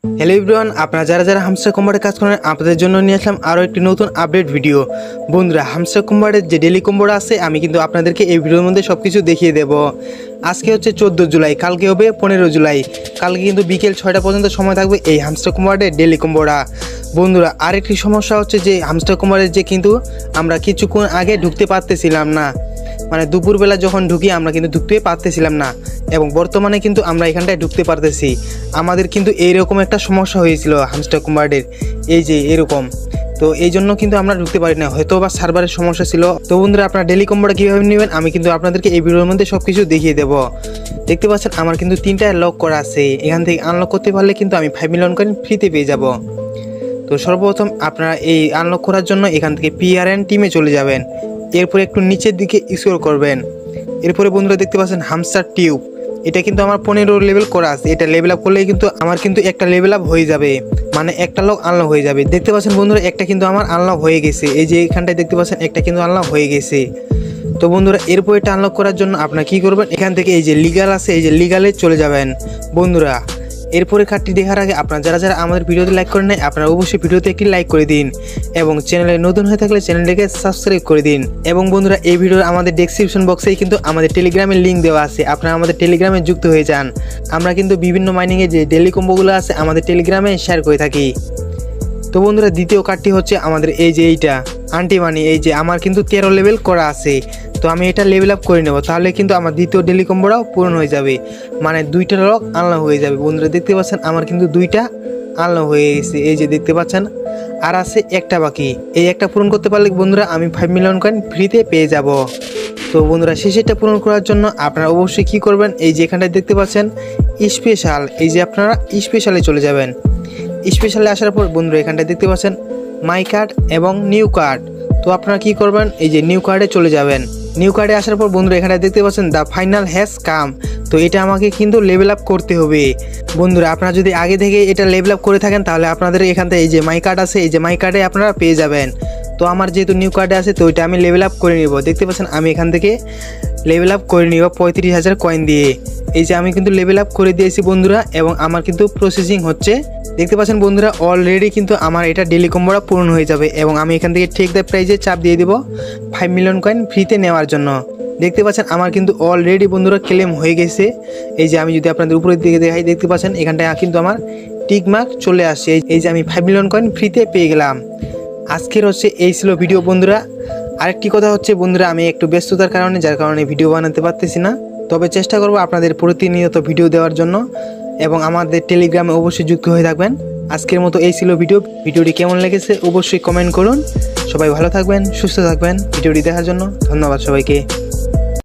Hello everyone, আপনারা যারা যারা হামস্টার কম্বাটে কাজ করেন আপনাদের জন্য নিয়ে আসলাম আরও একটি নতুন আপডেট ভিডিও। বন্ধুরা, হামস্টার কম্বাটের যে ডেলি কম্বোটা আছে আমি কিন্তু আপনাদেরকে এই ভিডিওর মধ্যে সব কিছু দেখিয়ে দেব। আজকে হচ্ছে 14 জুলাই, কালকে হবে 15 জুলাই। কালকে কিন্তু বিকেল 6টা পর্যন্ত সময় থাকবে এই হামস্টার কম্বাটের ডেলি কম্বোটা। বন্ধুরা, আরেকটি সমস্যা হচ্ছে যে হামস্টার কম্বাটের যে কিন্তু আমরা কিছুক্ষণ আগে ঢুকতে পারতেছিলাম না, মানে দুপুরবেলা যখন ঢুকি আমরা কিন্তু ঢুকতে পারতেছিলাম না, এবং বর্তমানে কিন্তু আমরা এখানটায় ঢুকতে পারতেছি। আমাদের কিন্তু এইরকম একটা সমস্যা হয়েছিল হামস্টার কম্বাটের, এই যে এরকম। তো এই জন্য কিন্তু আমরা ঢুকতে পারি না, হয়তো বা সার্ভারের সমস্যা ছিল। তো বন্ধুরা, আপনারা ডেলি কম্বোটা কীভাবে নেবেন আমি কিন্তু আপনাদেরকে এই ভিডিওর মধ্যে সব কিছু দেখিয়ে দেবো। দেখতে পাচ্ছেন আমার কিন্তু 3টা লক করা আছে, এখান থেকে আনলক করতে পারলে কিন্তু আমি 5 মিলিয়ন কয়েন ফ্রিতে পেয়ে যাব। তো সর্বপ্রথম আপনারা এই আনলক করার জন্য এখান থেকে PRN টিমে চলে যাবেন, এরপরে একটু নিচের দিকে স্ক্রল করবেন। এরপরে বন্ধুরা দেখতে পাচ্ছেন হামস্টার টিউব, এটা কিন্তু আমার 15 লেভেল করা আছে। এটা লেভেল আপ করলেই কিন্তু আমার কিন্তু একটা লেভেল আপ হয়ে যাবে, মানে একটা লক আনলক হয়ে যাবে। দেখতে পাচ্ছেন বন্ধুরা, একটা কিন্তু আমার আনলক হয়ে গেছে, এই যে এখানটায় দেখতে পাচ্ছেন একটা কিন্তু আনলক হয়ে গেছে। তো বন্ধুরা, এরপর এটা আনলক করার জন্য আপনারা কী করবেন, এখান থেকে এই যে লিগাল আছে এই যে লিগালে চলে যাবেন। বন্ধুরা, এরপরে কার্ডটি দেখার আগে আপনারা যারা যারা আমাদের ভিডিওতে লাইক করেন নাই আপনারা অবশ্যই ভিডিওতে একটি লাইক করে দিন, এবং চ্যানেলে নতুন হয়ে থাকলে চ্যানেলটিকে সাবস্ক্রাইব করে দিন। এবং বন্ধুরা, এই ভিডিওর আমাদের ডেসক্রিপশন বক্সেই কিন্তু আমাদের টেলিগ্রামের লিঙ্ক দেওয়া আছে, আপনারা আমাদের টেলিগ্রামে যুক্ত হয়ে যান। আমরা কিন্তু বিভিন্ন মাইনিংয়ে যে ডেলি কম্বোগুলো আছে আমাদের টেলিগ্রামে শেয়ার করে থাকি। তো বন্ধুরা, দ্বিতীয় কার্ডটি হচ্ছে আমাদের এই যে এইটা আন্টি মানি, এই যে আমার কিন্তু 13 লেভেল করা আছে। তো আমি এটা লেভেল আপ করে নেব, তাহলে কিন্তু আমার দ্বিতীয় ডেলি কম্বোটাও পূরণ হয়ে যাবে, মানে 2টা লক আনলক হয়ে যাবে। বন্ধুরা দেখতে পাচ্ছেন আমার কিন্তু 2টা আনলক হয়ে গেছে, এই যে দেখতে পাচ্ছেন, আর আছে একটা বাকি। এই একটা পূরণ করতে পারলে বন্ধুরা আমি 5 মিলিয়ন কয়েন ফ্রিতে পেয়ে যাব। তো বন্ধুরা, শেষেরটা পূরণ করার জন্য আপনারা অবশ্যই কী করবেন, এই যে এখানটায় দেখতে পাচ্ছেন স্পেশাল, এই যে আপনারা স্পেশালে চলে যাবেন। স্পেশালে আসার পর বন্ধুরা এখানটায় দেখতে পাচ্ছেন মাই কার্ড এবং নিউ কার্ড। তো আপনারা কি করবেন, এই যে নিউ কার্ডে চলে যাবেন। নিউ কার্ডে আসার পর বন্ধুরা এখানে দেখতে পাচ্ছেন দ্য ফাইনাল হ্যাজ কাম। তো এটা আমাকে কিন্তু লেভেল আপ করতে হবে। বন্ধুরা, আপনারা যদি আগে থেকে এটা লেভেল আপ করে থাকেন তাহলে আপনাদের এখান থেকে এই যে মাই কার্ড আছে, এই যে মাই কার্ডে আপনারা পেয়ে যাবেন। তো আমার যেহেতু নিউ কার্ডে আছে তো ওইটা আমি লেভেল আপ করে নিব। দেখতে পাচ্ছেন আমি এখান থেকে লেভেল আপ করে নিব 35,000 কয়েন দিয়ে। এই যে আমি কিন্তু লেভেল আপ করে দিয়েছি বন্ধুরা, এবং আমার কিন্তু প্রসেসিং হচ্ছে। দেখতে পাচ্ছেন বন্ধুরা, অলরেডি কিন্তু আমার এটা ডেলি কম্বোটা পূরণ হয়ে যাবে, এবং আমি এখান থেকে টেক দ্য প্রাইজে চাপ দিয়ে দেবো 5 মিলিয়ন কয়েন ফ্রিতে নেওয়ার জন্য। দেখতে পাচ্ছেন আমার কিন্তু অলরেডি বন্ধুরা ক্লেম হয়ে গেছে। এই যে আমি যদি আপনাদের উপরের দিকে দেখাই, দেখতে পাচ্ছেন এখানটায় কিন্তু আমার টিক মার্ক চলে আসছে, এই যে আমি 5 মিলিয়ন কয়েন ফ্রিতে পেয়ে গেলাম। আজকের হচ্ছে এই ছিল ভিডিও বন্ধুরা। আরেকটি কথা হচ্ছে বন্ধুরা, আমি একটু ব্যস্ততার কারণে যার কারণে ভিডিও বানাতে পারতেছি না, তবে চেষ্টা করব আপনাদের প্রতিনিয়ত ভিডিও দেওয়ার জন্য, এবং আমাদের টেলিগ্রামে অবশ্যই যুক্ত হয়ে থাকবেন। আজকের মতো এই ছিল ভিডিওটি কেমন লেগেছে অবশ্যই কমেন্ট করুন। সবাই ভালো থাকবেন, সুস্থ থাকবেন। ভিডিওটি দেখার জন্য ধন্যবাদ সবাইকে।